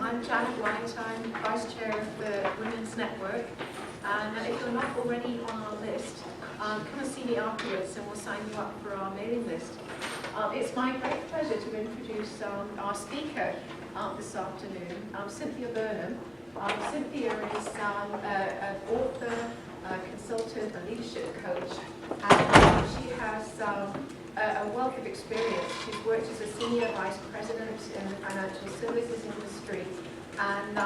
I'm Janet White. I'm Vice Chair of the Women's Network. And if you're not already on our list, come and see me afterwards and we'll sign you up for our mailing list. It's my great pleasure to introduce our speaker this afternoon, Cynthia Burnham. Cynthia is an author, a consultant, a leadership coach, and she has a wealth of experience. She's worked as a senior vice president in the financial services industry, and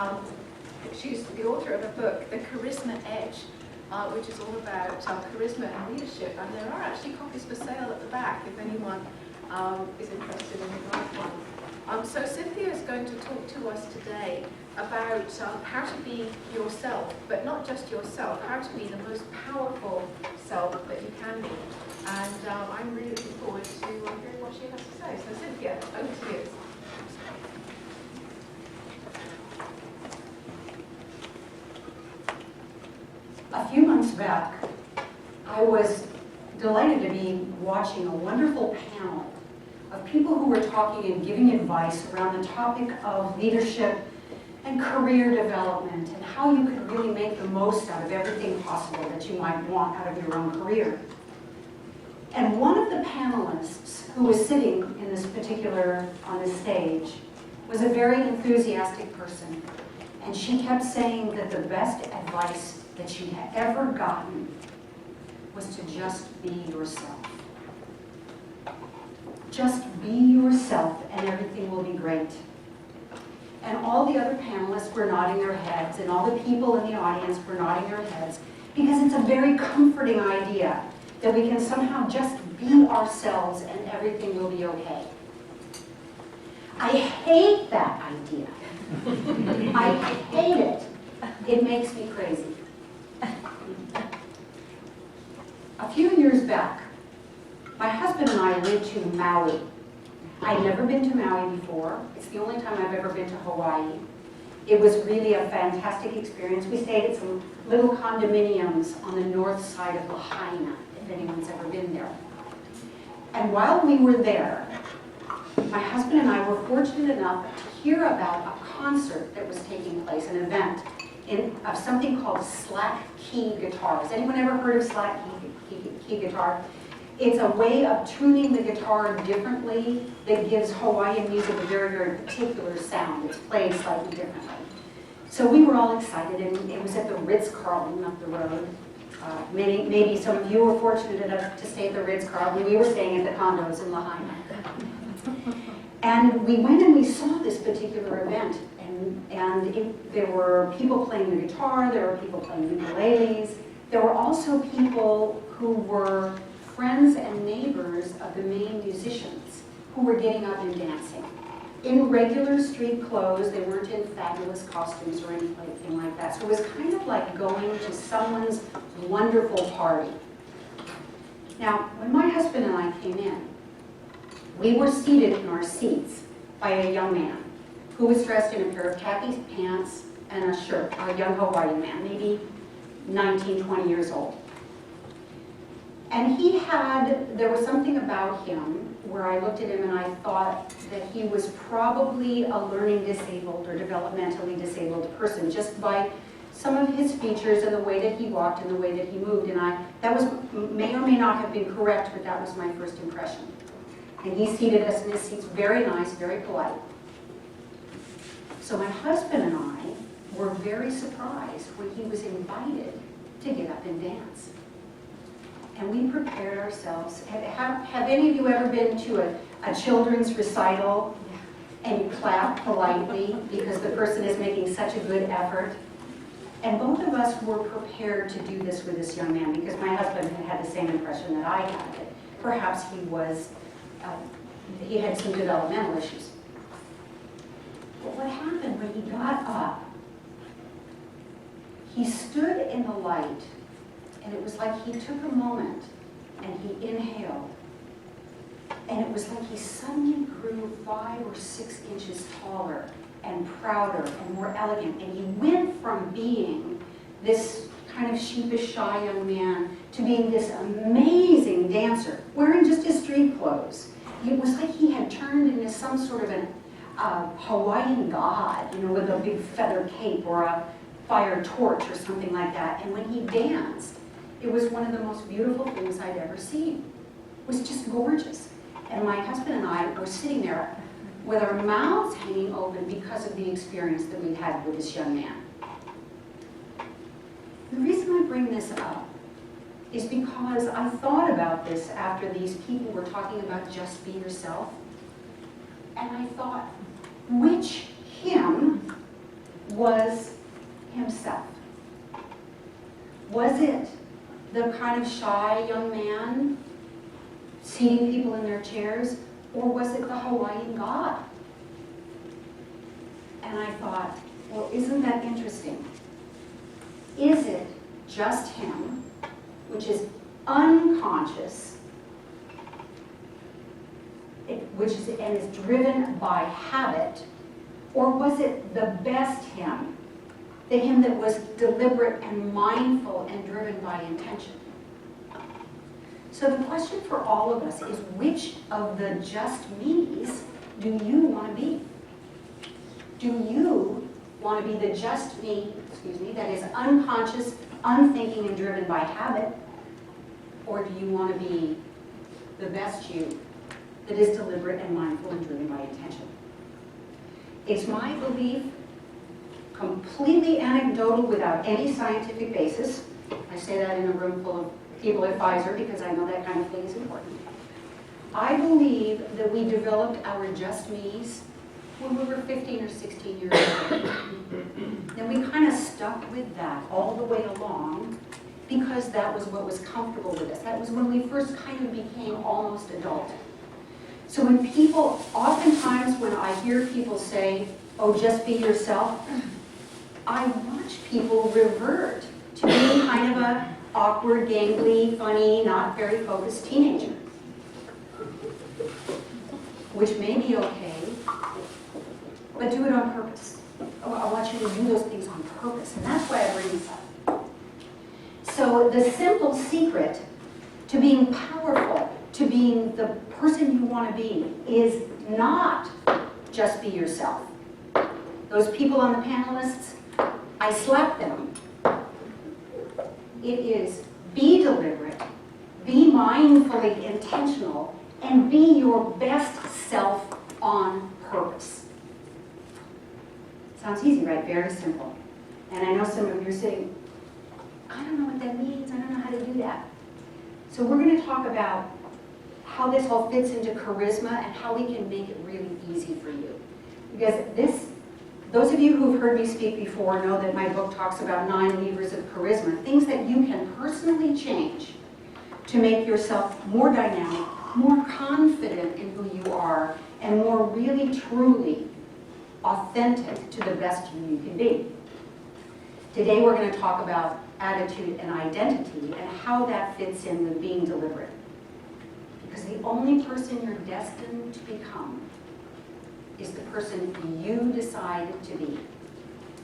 she's the author of a book, The Charisma Edge, which is all about charisma and leadership. And there are actually copies for sale at the back if anyone is interested in the right one. So Cynthia is going to talk to us today about how to be yourself, but not just yourself, how to be the most powerful self that you can be. And I'm really looking forward to hearing what she has to say. So Cynthia, over to you. A few months back, I was delighted to be watching a wonderful panel of people who were talking and giving advice around the topic of leadership and career development and how you can really make the most out of everything possible that you might want out of your own career. And one of the panelists who was sitting in this on this stage was a very enthusiastic person. And she kept saying that the best advice that she had ever gotten was to just be yourself. Just be yourself and everything will be great. And all the other panelists were nodding their heads, and all the people in the audience were nodding their heads, because it's a very comforting idea that we can somehow just be ourselves and everything will be okay. I hate that idea. I hate it. It makes me crazy. A few years back, my husband and I went to Maui. I'd never been to Maui before. It's the only time I've ever been to Hawaii. It was really a fantastic experience. We stayed at some little condominiums on the north side of Lahaina, if anyone's ever been there. And while we were there, my husband and I were fortunate enough to hear about a concert that was taking place, an event of something called slack key guitar. Has anyone ever heard of slack key guitar? It's a way of tuning the guitar differently that gives Hawaiian music a very, very particular sound. It's played slightly differently. So we were all excited, and it was at the Ritz-Carlton up the road. Maybe some of you were fortunate enough to stay at the Ritz-Carlton. We were staying at the condos in Lahaina. And we went and we saw this particular event. There were people playing the guitar, there were people playing ukuleles. There were also people who were friends and neighbors of the main musicians who were getting up and dancing. In regular street clothes, they weren't in fabulous costumes or anything like that. So it was kind of like going to someone's wonderful party. Now, when my husband and I came in, we were seated in our seats by a young man who was dressed in a pair of khaki pants and a shirt, a young Hawaiian man, maybe 19, 20 years old. And there was something about him where I looked at him and I thought that he was probably a learning disabled or developmentally disabled person just by some of his features and the way that he walked and the way that he moved. And may or may not have been correct, but that was my first impression. And he seated us in his seats, very nice, very polite. So my husband and I were very surprised when he was invited to get up and dance. And we prepared ourselves. Have any of you ever been to a children's recital and you clap politely because the person is making such a good effort? And both of us were prepared to do this with this young man because my husband had the same impression that I had. That perhaps he had some developmental issues. But what happened when he got up, he stood in the light, and it was like he took a moment and he inhaled. And it was like he suddenly grew 5 or 6 inches taller and prouder and more elegant. And he went from being this kind of sheepish, shy young man to being this amazing dancer, wearing just his street clothes. It was like he had turned into some sort of a Hawaiian god, with a big feather cape or a fire torch or something like that. And when he danced, it was one of the most beautiful things I'd ever seen. It was just gorgeous. And my husband and I were sitting there with our mouths hanging open because of the experience that we'd had with this young man. The reason I bring this up is because I thought about this after these people were talking about just be yourself. And I thought, which him was himself? Was it the kind of shy young man seating people in their chairs, or was it the Hawaiian god? And I thought, well, isn't that interesting? Is it just him, which is unconscious, and is driven by habit, or was it the best him, the him that was deliberate and mindful and driven by intention? So the question for all of us is, which of the just me's do you want to be? Do you want to be the just me, that is unconscious, unthinking, and driven by habit? Or do you want to be the best you that is deliberate and mindful and driven by intention? It's my belief, completely anecdotal without any scientific basis. I say that in a room full of people at Pfizer because I know that kind of thing is important. I believe that we developed our just me's when we were 15 or 16 years old. And we kind of stuck with that all the way along because that was what was comfortable with us. That was when we first kind of became almost adult. So when people, oftentimes when I hear people say, oh, just be yourself, I watch people revert to being kind of a awkward, gangly, funny, not very focused teenager. Which may be okay, but do it on purpose. Oh, I want you to do those things on purpose, and that's why I bring this up. So the simple secret to being powerful, to being the person you want to be, is not just be yourself. Those people on the panelists, I slapped them. It is be deliberate, be mindfully intentional, and be your best self on purpose. Sounds easy, right? Very simple. And I know some of you are saying, I don't know what that means. I don't know how to do that. So we're going to talk about how this all fits into charisma and how we can make it really easy for you. Because those of you who've heard me speak before know that my book talks about 9 levers of charisma, things that you can personally change to make yourself more dynamic, more confident in who you are, and more really, truly authentic to the best you can be. Today we're going to talk about attitude and identity and how that fits in with being deliberate. Because the only person you're destined to become is the person you decided to be.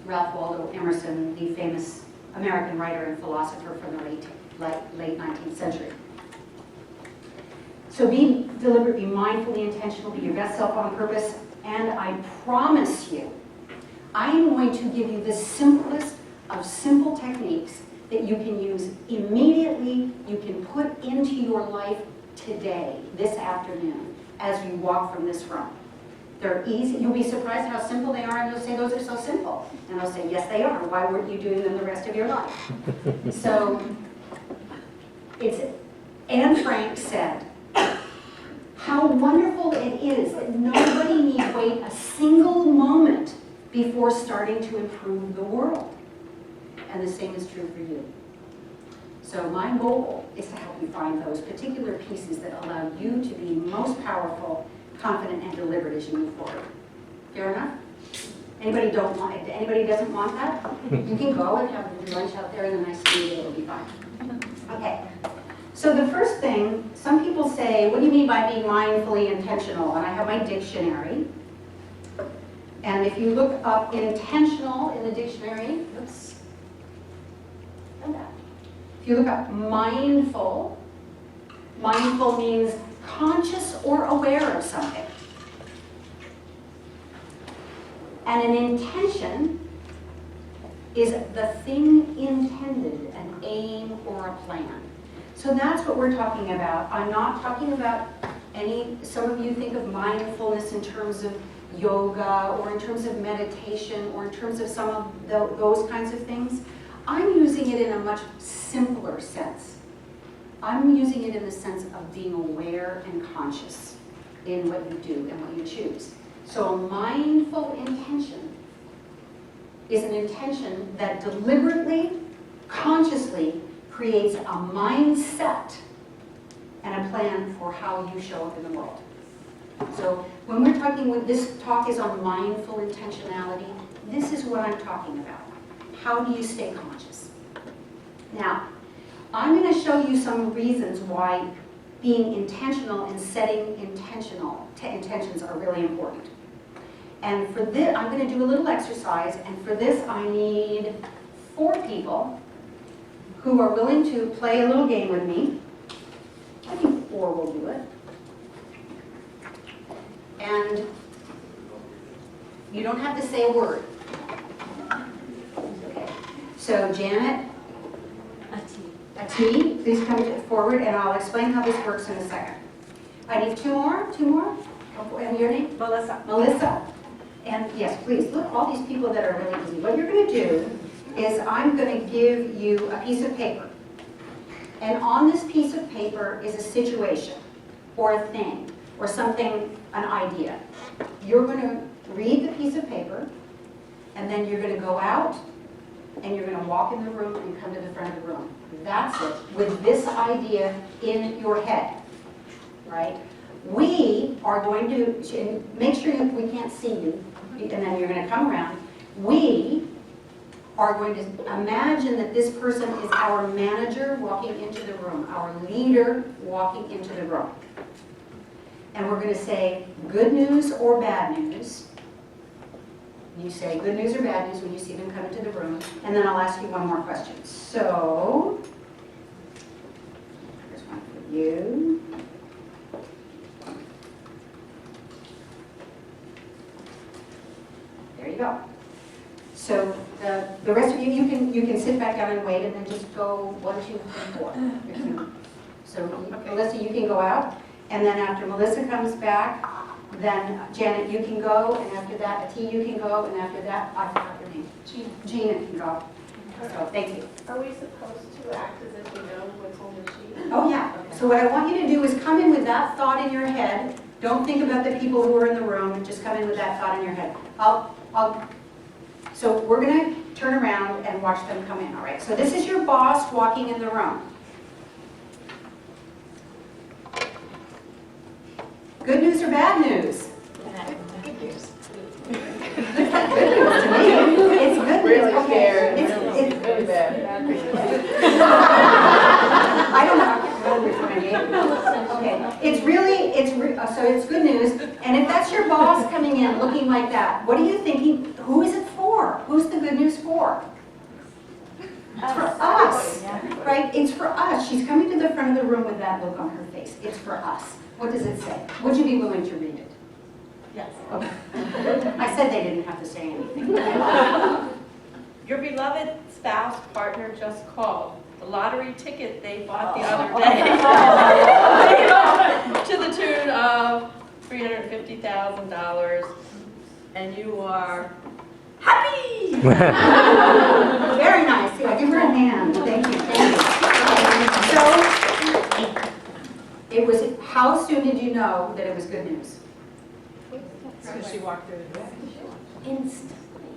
Ralph Waldo Emerson, the famous American writer and philosopher from the late 19th century. So be deliberate, be mindfully intentional, be your best self on purpose, and I promise you, I am going to give you the simplest of simple techniques that you can use immediately, you can put into your life today, this afternoon, as you walk from this room. They're easy. You'll be surprised how simple they are, and you'll say, those are so simple. And I'll say, yes, they are. Why weren't you doing them the rest of your life? So, Anne Frank said, how wonderful it is that nobody need wait a single moment before starting to improve the world. And the same is true for you. So my goal is to help you find those particular pieces that allow you to be most powerful, confident, and deliberate as you move forward. Fair enough? Anybody doesn't want that? You can go and have lunch out there in the nice studio, it'll be fine. Okay. So the first thing, some people say, what do you mean by being mindfully intentional? And I have my dictionary. And if you look up intentional in the dictionary, oops, if you look up mindful, mindful means conscious or aware of something. And an intention is the thing intended, an aim or a plan. So that's what we're talking about. I'm not talking about some of you think of mindfulness in terms of yoga or in terms of meditation or in terms of some of those kinds of things. I'm using it in a much simpler sense. I'm using it in the sense of being aware and conscious in what you do and what you choose. So a mindful intention is an intention that deliberately, consciously creates a mindset and a plan for how you show up in the world. So when we're talking, this talk is on mindful intentionality, this is what I'm talking about. How do you stay conscious? Now, I'm going to show you some reasons why being intentional and setting intentions are really important. And for this, I'm going to do a little exercise, and for this I need 4 people who are willing to play a little game with me. I think 4 will do it. And you don't have to say a word. Okay. So Janet, a T, please come forward and I'll explain how this works in a second. I need 2 more. And your name? Melissa. And yes, please, look, all these people that are really easy. What you're going to do is I'm going to give you a piece of paper. And on this piece of paper is a situation or a thing or something, an idea. You're going to read the piece of paper and then you're going to go out and you're going to walk in the room and come to the front of the room. That's it, with this idea in your head, right? We are going to, make sure we can't see you, and then you're going to come around. We are going to imagine that this person is our manager walking into the room, our leader walking into the room. And we're going to say good news or bad news. You say good news or bad news when you see them come into the room, and then I'll ask you one more question. So, here's one for you. There you go. So the rest of you, you can sit back down and wait, and then just go 1, 2, 3, 4. So okay. Melissa, you can go out, and then after Melissa comes back, then Janet, you can go, and after that, T, you can go, and after that, I forgot your name. Gina can go. So thank you. Are we supposed to act as if we know what's on the sheet? Oh yeah. Okay. So what I want you to do is come in with that thought in your head. Don't think about the people who are in the room. Just come in with that thought in your head. So we're going to turn around and watch them come in. All right. So this is your boss walking in the room. Good news or bad news? Good news. Good news to me. It's good news. Really Okay. scared. It's really bad. I don't know which one I gave. Okay. So it's good news. And if that's your boss coming in looking like that, what are you thinking? Who is it for? Who's the good news for? It's for us, right? It's for us. She's coming to the front of the room with that look on her face. It's for us. What does it say? Would you be willing to read it? Yes. Okay. I said they didn't have to say anything. Your beloved spouse, partner just called. The lottery ticket they bought the other day to the tune of $350,000, and you are happy. Very nice. Yeah, give her a hand. Thank you. Thank you. So, it was. How soon did you know that it was good news? So she walked through the door. Instantly.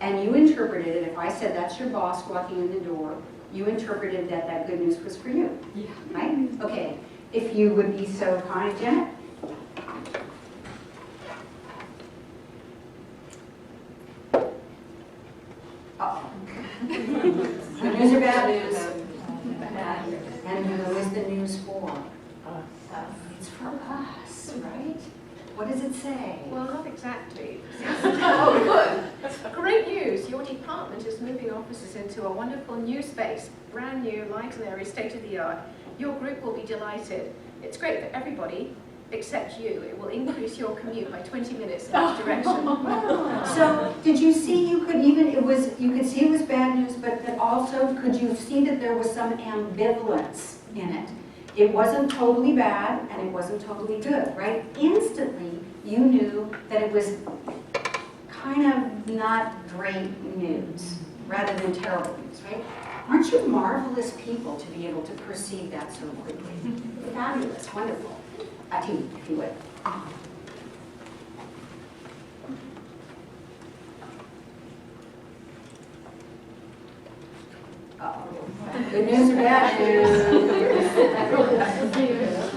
And you interpreted it. If I said that's your boss walking in the door, you interpreted that that good news was for you. Yeah. Right? Okay. If you would be so kind, Janet. Uh-oh. Good news or bad news? Bad. And who is the news for? It's for us, right? What does it say? Well, not exactly. Oh, good. Great news! Your department is moving offices into a wonderful new space, brand new, light and airy, state of the art. Your group will be delighted. It's great for everybody. except you. It will increase your commute by 20 minutes in each direction. So did you see you could see it was bad news, but that also could you see that there was some ambivalence in it? It wasn't totally bad and it wasn't totally good, right? Instantly you knew that it was kind of not great news rather than terrible news, right? Aren't you marvelous people to be able to perceive that so quickly? Fabulous, wonderful. A team, if you would. Uh-oh. Good news or bad news?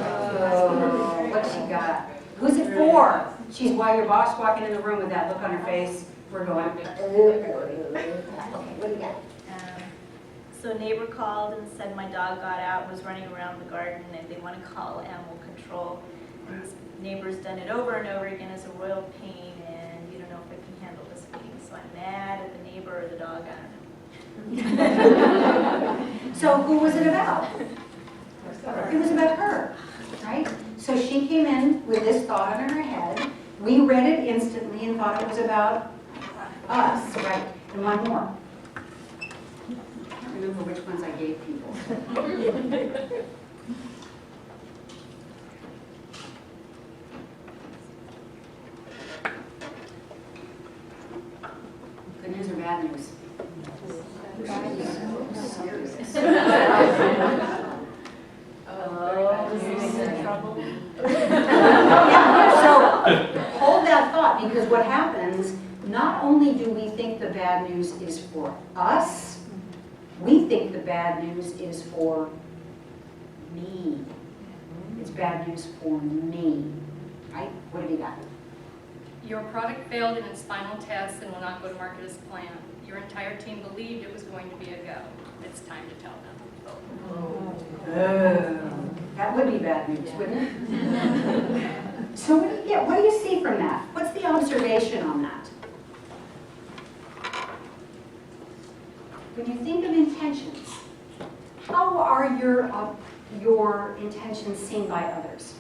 Oh, what she got? Who's it for? She's while your boss walking in the room with that look on her face. We're going. Okay, what do you got? So a neighbor called and said my dog got out, was running around the garden, and they want to call animal control. And this neighbor's done it over and over again as a royal pain, and you don't know if it can handle this pain. So I'm mad at the neighbor or the dog, I don't know. So who was it about? It was about her, right? So she came in with this thought in her head. We read it instantly and thought it was about us, right? And one more. I can't remember which ones I gave people. Good news or bad news? So hold that thought, because what happens, not only do we think the bad news is for us, we think the bad news is for me. It's bad news for me, right? What have you got? Your product failed in its final test and will not go to market as planned. Your entire team believed it was going to be a go. It's time to tell them. That would be bad news, wouldn't it? So what do you see from that? What's the observation on that? When you think of intentions, how are your intentions seen by others?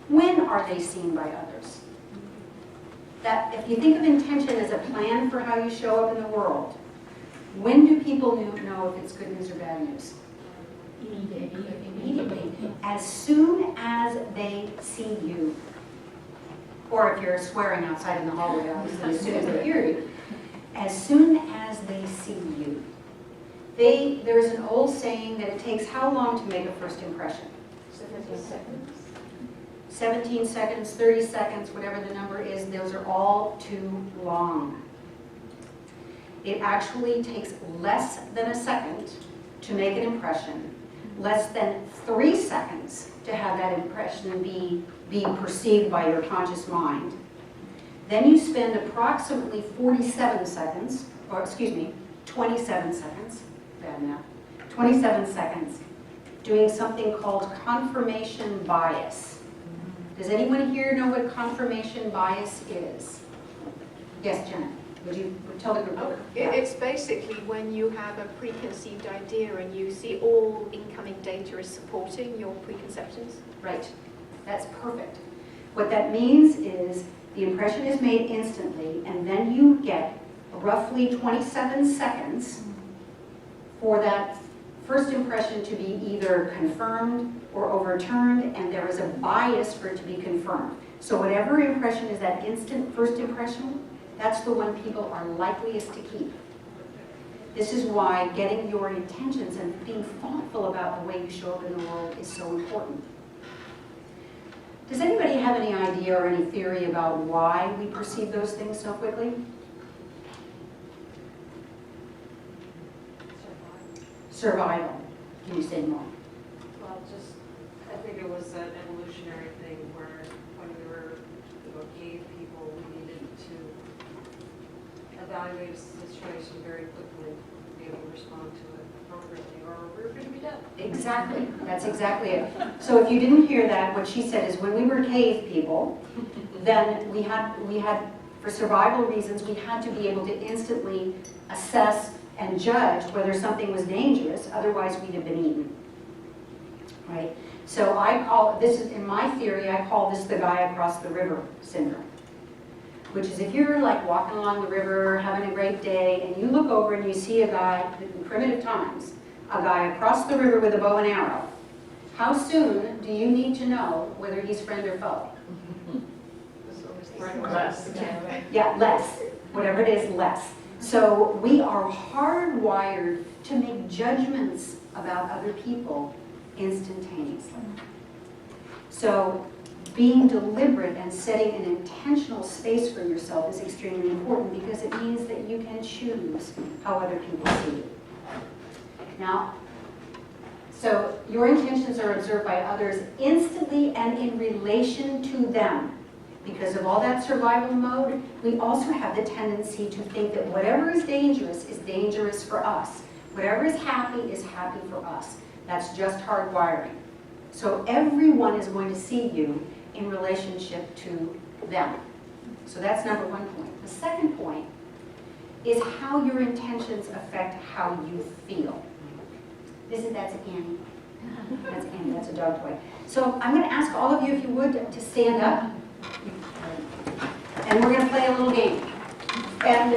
When are they seen by others? That if you think of intention as a plan for how you show up in the world, when do people know if it's good news or bad news? Immediately. As soon as they see you. Or if you're swearing outside in the hallway, obviously, as soon as they hear you. As soon as they see you. There's an old saying that it takes how long to make a first impression? 17 seconds. 17 seconds, 30 seconds, whatever the number is, those are all too long. It actually takes less than a second to make an impression, less than 3 seconds to have that impression be perceived by your conscious mind. Then you spend approximately 47 seconds, or excuse me, 27 seconds, bad math, 27 seconds, doing something called confirmation bias. Does anyone here know what confirmation bias is? Yes, Janet, would you tell the group? It's basically when you have a preconceived idea and you see all incoming data is supporting your preconceptions. Right, that's perfect. What that means is the impression is made instantly, and then you get roughly 27 seconds for that first impression to be either confirmed or overturned, and there is a bias for it to be confirmed. So whatever impression is that instant first impression, that's the one people are likeliest to keep. This is why getting your intentions and being thoughtful about the way you show up in the world is so important. Does anybody have any idea or any theory about why we perceive those things so quickly? Survival. Can you say more? Well, just, I think it was an evolutionary thing where when we were, cave people, we needed to evaluate a situation very quickly, be able to respond to it appropriately, or we were going to be dead. Exactly. That's exactly it. So if you didn't hear that, what she said is when we were cave people, then we had, for survival reasons, we had to be able to instantly assess and judge whether something was dangerous, otherwise we'd have been eaten. right? So I call, this is, in my theory, I call this the guy across the river syndrome. Which is if you're like walking along the river, having a great day, and you look over and you see a guy, in primitive times, a guy across the river with a bow and arrow, how soon do you need to know whether he's friend or foe? Less. Yeah, less. Whatever it is, less. So we are hardwired to make judgments about other people instantaneously. So being deliberate and setting an intentional space for yourself is extremely important because it means that you can choose how other people see you. Now, so your intentions are observed by others instantly and in relation to them. Because of all that survival mode, we also have the tendency to think that whatever is dangerous for us. Whatever is happy for us. That's just hardwiring. So everyone is going to see you in relationship to them. So that's number one point. The second point is how your intentions affect how you feel. That's Annie. That's Annie, that's a dog toy. So I'm going to ask all of you, if you would, to stand up. And we're going to play a little game. And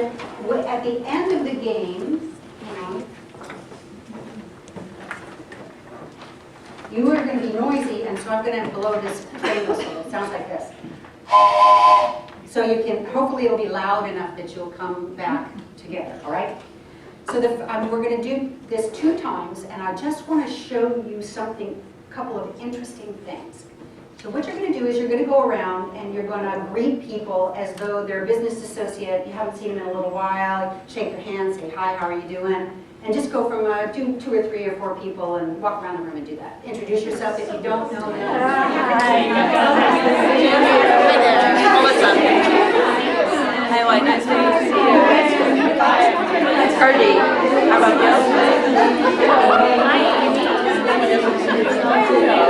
at the end of the game, you are going to be noisy, and so I'm going to blow this train whistle. It sounds like this. So you can, hopefully it'll be loud enough that you'll come back together, all right? So we're going to do this 2 times, and I just want to show you something, a couple of interesting things. So what you're going to do is you're going to go around and you're going to greet people as though they're a business associate. You haven't seen them in a little while. Shake their hand, say, hi, how are you doing? And just go from 2 or 3 or 4 people and walk around the room and do that. Introduce yourself if you don't know them. Hi White, nice to see you. It's Cardi. How about you?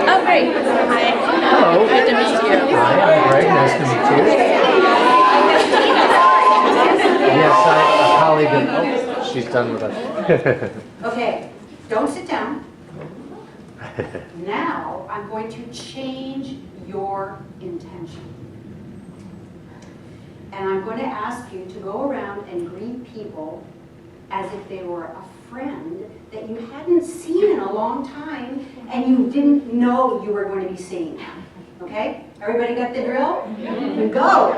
Oh, great. Hi. Hello. Good to meet you. Hi, I'm Greg. Nice to meet you. Yes, a colleague of... Oh, she's done with us. Okay, don't sit down. Now I'm going to change your intention. And I'm going to ask you to go around and greet people as if they were a friend that you hadn't seen in a long time and you didn't know you were going to be seeing them. Okay? Everybody got the drill? Yeah. Go!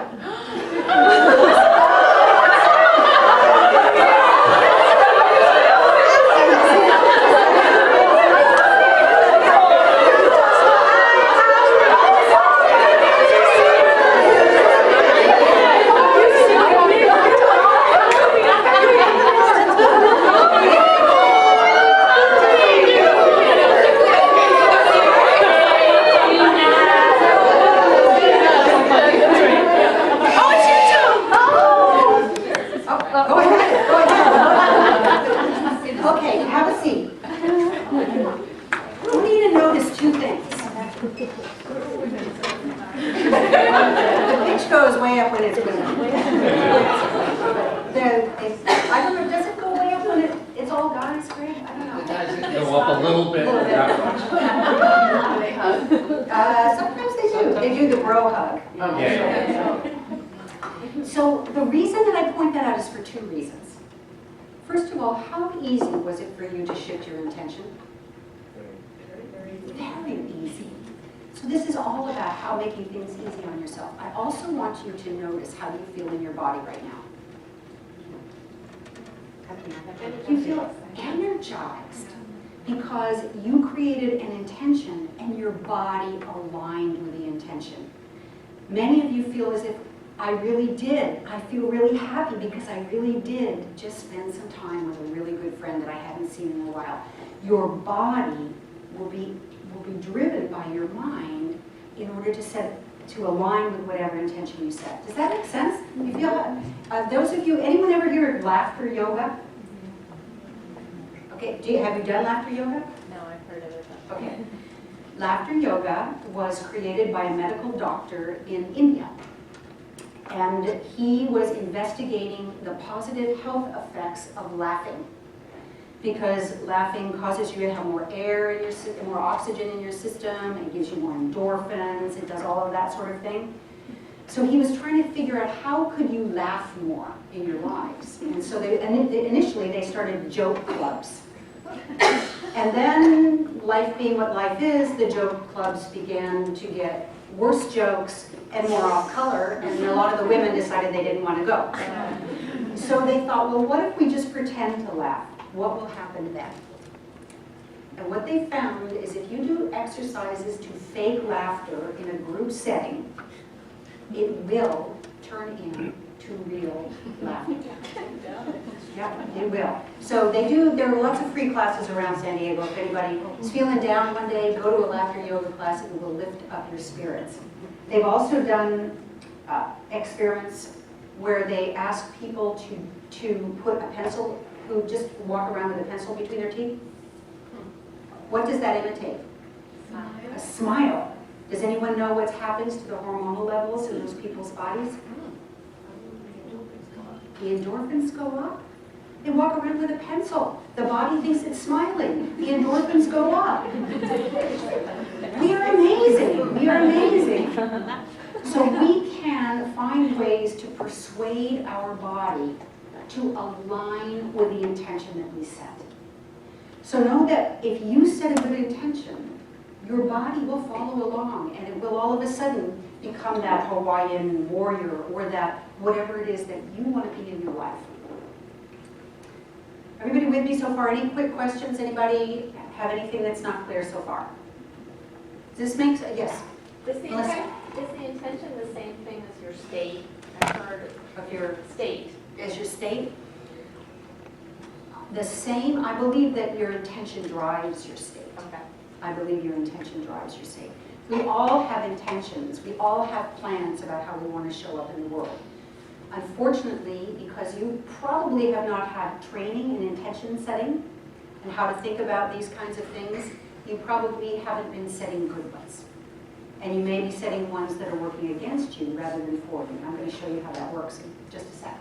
Sometimes they do. They do the bro hug. So the reason that I point that out is for 2 reasons. First of all, how easy was it for you to shift your intention? Very easy. So this is all about how making things easy on yourself. I also want you to notice how you feel in your body right now. You feel energized because you created an intention and your body aligned with the intention. Many of you feel as if, I really did. I feel really happy because I really did just spend some time with a really good friend that I hadn't seen in a while. Your body will be driven by your mind in order to align with whatever intention you set. Does that make sense? You feel, those of you, anyone ever hear of laughter yoga? Okay, have you done laughter yoga? No, I've heard of it. Okay. Laughter yoga was created by a medical doctor in India. And he was investigating the positive health effects of laughing. because laughing causes you to have more air in your more oxygen in your system. It gives you more endorphins. It does all of that sort of thing. So he was trying to figure out how could you laugh more in your lives. And so initially they started joke clubs. And then, life being what life is, the joke clubs began to get worse jokes and more off color, and a lot of the women decided they didn't want to go. So they thought, well, what if we just pretend to laugh? What will happen then? And what they found is if you do exercises to fake laughter in a group setting, it will turn into real laughter. Yeah, it will. So there are lots of free classes around San Diego. If anybody is feeling down one day, go to a laughter yoga class. It will lift up your spirits. They've also done experiments where they ask people to put a pencil, who just walk around with a pencil between their teeth. What does that imitate? A smile. Does anyone know what happens to the hormonal levels in those people's bodies? The endorphins go up. They walk around with a pencil. The body thinks it's smiling. The endorphins go up. We are amazing. We are amazing. So we can find ways to persuade our body to align with the intention that we set. So know that if you set a good intention, your body will follow along, and it will all of a sudden become that Hawaiian warrior or that whatever it is that you want to be in your life. Everybody with me so far? Any quick questions? Anybody have anything that's not clear so far? Does this make sense? Yes? Is the intention the same thing as your state? I've heard Of your state. as your state? The same. I believe that your intention drives your state. Okay. I believe your intention drives your state. We all have intentions. We all have plans about how we want to show up in the world. Unfortunately, because you probably have not had training in intention setting and how to think about these kinds of things, you probably haven't been setting good ones. And you may be setting ones that are working against you rather than for you. I'm going to show you how that works in just a second.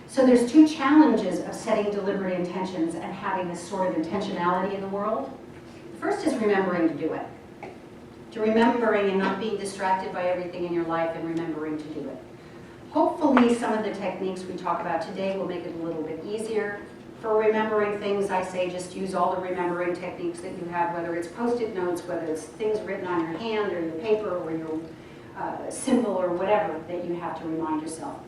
So there's two challenges of setting deliberate intentions and having this sort of intentionality in the world. The first is remembering to do it. To remembering and not being distracted by everything in your life and remembering to do it. Hopefully some of the techniques we talk about today will make it a little bit easier. For remembering things, I say just use all the remembering techniques that you have, whether it's Post-it notes, whether it's things written on your hand or your paper or your symbol or whatever that you have to remind yourself.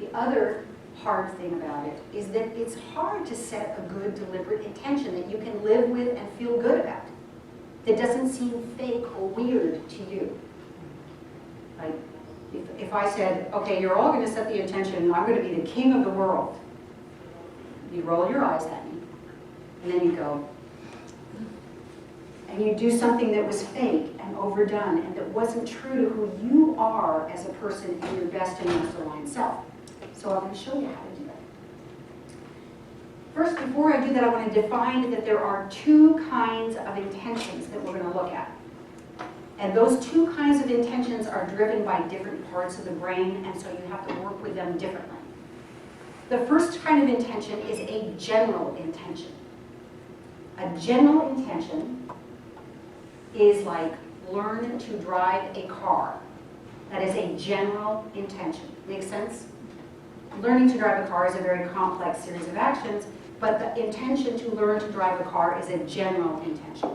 The other hard thing about it is that it's hard to set a good, deliberate intention that you can live with and feel good about. That doesn't seem fake or weird to you. Like, if I said, okay, you're all going to set the intention, I'm going to be the king of the world. You roll your eyes at me, and then you go, and you do something that was fake and overdone and that wasn't true to who you are as a person in your best and most aligned self. So I'm going to show you how to do that. First, before I do that, I want to define that there are two kinds of intentions that we're going to look at. And those two kinds of intentions are driven by different parts of the brain, and so you have to work with them differently. The first kind of intention is a general intention. A general intention is like learn to drive a car. That is a general intention. Make sense? Learning to drive a car is a very complex series of actions, but the intention to learn to drive a car is a general intention.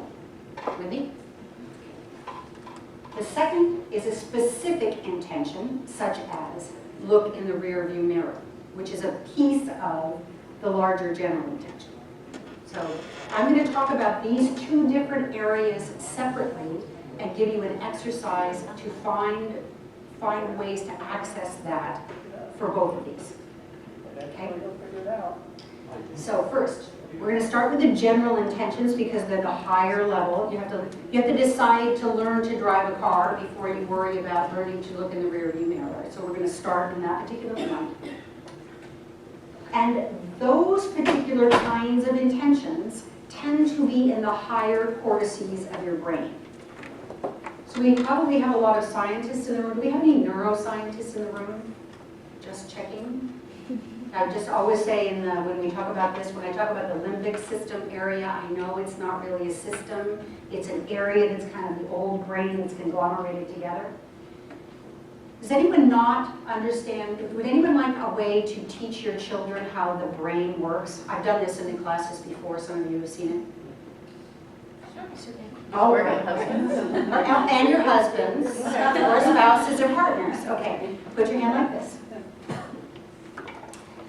With me? The second is a specific intention, such as look in the rear view mirror, which is a piece of the larger general intention. So I'm going to talk about these two different areas separately and give you an exercise to find ways to access that for both of these. Okay? So first, we're going to start with the general intentions because they're the higher level. You have to decide to learn to drive a car before you worry about learning to look in the rear view mirror. So we're going to start in that particular one. And those particular kinds of intentions tend to be in the higher cortices of your brain. So we probably have a lot of scientists in the room. Do we have any neuroscientists in the room? Just checking. I just always say when we talk about this, when I talk about the limbic system area, I know it's not really a system. It's an area that's kind of the old brain that's conglomerated together. Does anyone not understand, would anyone like a way to teach your children how the brain works? I've done this in the classes before, some of you have seen it. Oh, we're going to and your husbands, or spouses, or partners. Okay, put your hand like this.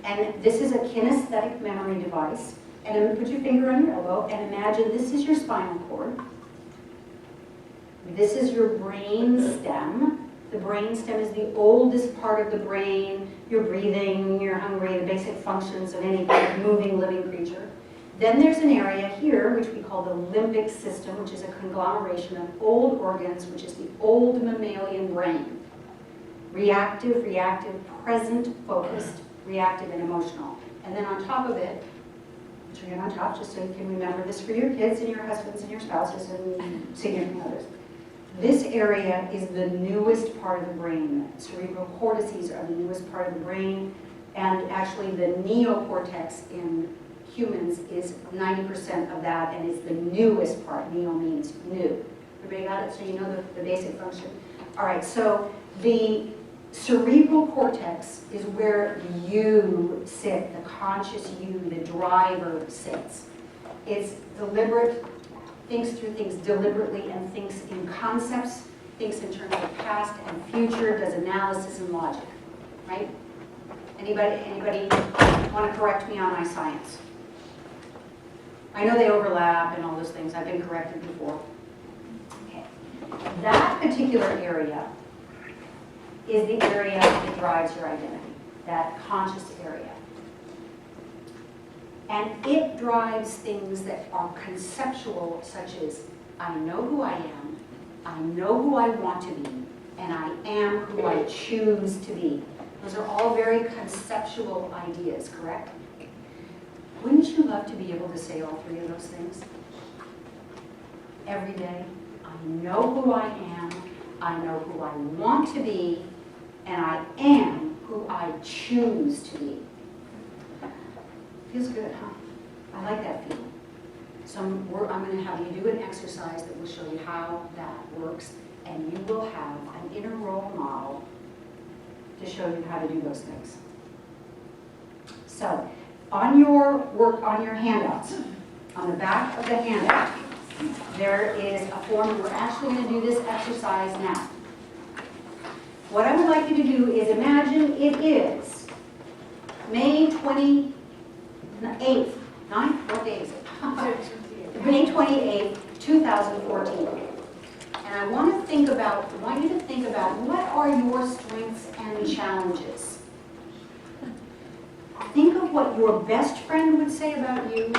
And this is a kinesthetic memory device. And then put your finger on your elbow and imagine this is your spinal cord. This is your brain stem. The brain stem is the oldest part of the brain. You're breathing, you're hungry, the basic functions of any moving living creature. Then there's an area here, which we call the limbic system, which is a conglomeration of old organs, which is the old mammalian brain. Reactive, present, focused, reactive, and emotional. And then on top of it, put your hand on top just so you can remember this for your kids and your husbands and your spouses and significant others. This area is the newest part of the brain. Cerebral cortices are the newest part of the brain, and actually the neocortex in humans is 90% of that, and it's the newest part. Neo means new. Everybody got it? So you know the basic function. All right, so the cerebral cortex is where you sit, the conscious you, the driver sits. It's deliberate, thinks through things deliberately and thinks in concepts, thinks in terms of past and future, does analysis and logic, right? Anybody want to correct me on my science? I know they overlap and all those things. I've been corrected before. Okay. That particular area is the area that drives your identity, that conscious area. And it drives things that are conceptual, such as, I know who I am, I know who I want to be, and I am who I choose to be. Those are all very conceptual ideas, correct? Wouldn't you love to be able to say all three of those things? Every day, I know who I am, I know who I want to be, and I am who I choose to be. Feels good, huh? I like that feeling. So I'm going to have you do an exercise that will show you how that works, and you will have an inner role model to show you how to do those things. So, on your work, on your handouts, on the back of the handout, there is a form, and we're actually going to do this exercise now. What I would like you to do is imagine it is May 28th, 9th, what day is it? May 28th, 2014. And I want you to think about what are your strengths and challenges. Think of what your best friend would say about you,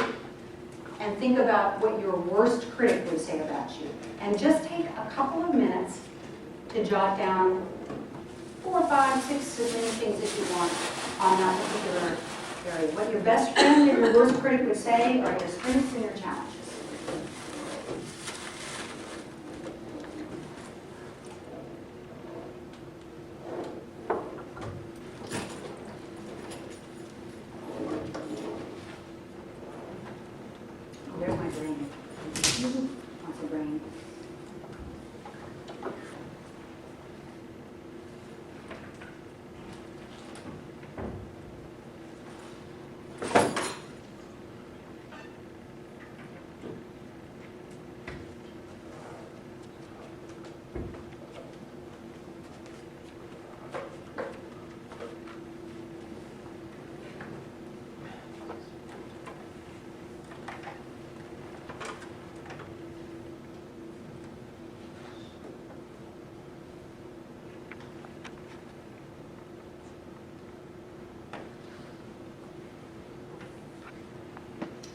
and think about what your worst critic would say about you. And just take a couple of minutes to jot down 4, 5, 6, as many things as you want on that particular area. What your best friend and your worst critic would say are your strengths and your challenges. There's my brain. Lots of brain.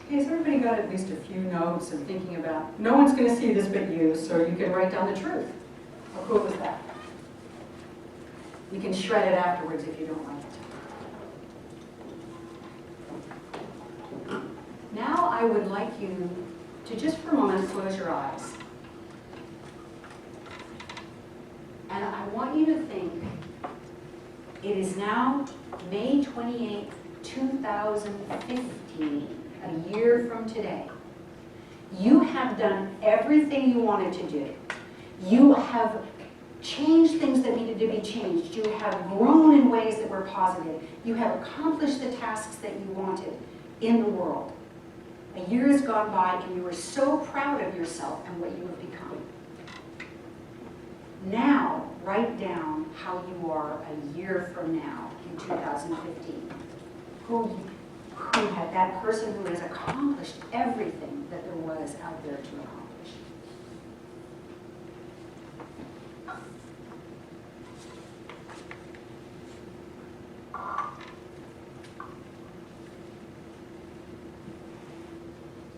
Okay, so everybody got at least a few notes and thinking about, no one's going to see this but you, so you can write down the truth. How cool is that? You can shred it afterwards if you don't like it. Now I would like you to just for a moment close your eyes. And I want you to think, it is now May 28th, 2015, a year from today, you have done everything you wanted to do. You have changed things that needed to be changed. You have grown in ways that were positive. You have accomplished the tasks that you wanted in the world. A year has gone by and you are so proud of yourself and what you have become. Now, write down how you are a year from now in 2015. Who had that person who has accomplished everything that there was out there to accomplish.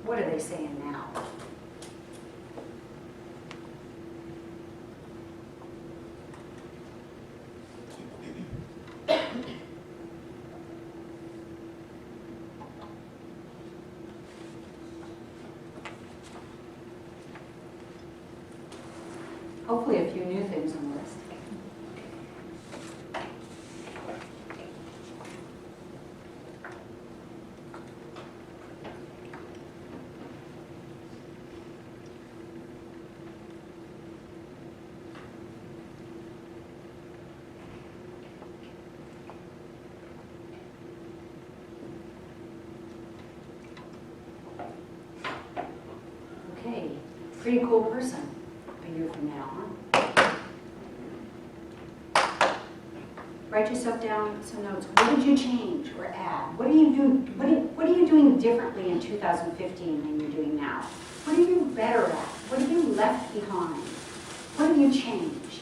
What are they saying now? Hopefully a few new things on the list. Okay, pretty cool person a year from now, huh? Write yourself down some notes. What did you change or add? What are you doing? What are you doing differently in 2015 than you're doing now? What are you better at? What have you left behind? What have you changed?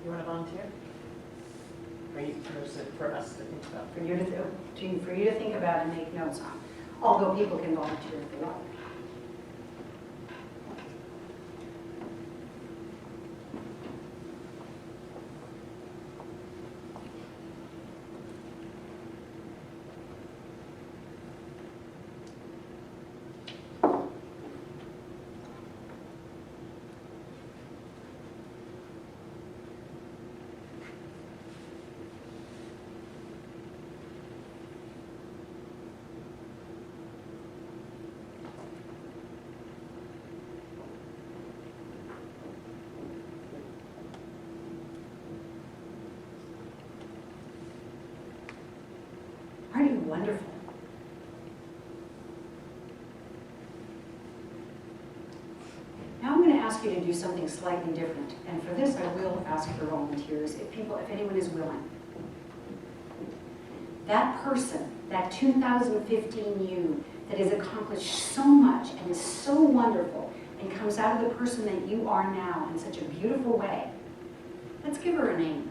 You want to volunteer? Or is it for us to think about? For you to think about and make notes on. Although people can volunteer if they want. Aren't you wonderful? Now I'm going to ask you to do something slightly different. And for this, I will ask for volunteers, if anyone is willing. That person, that 2015 you, that has accomplished so much and is so wonderful and comes out of the person that you are now in such a beautiful way. Let's give her a name.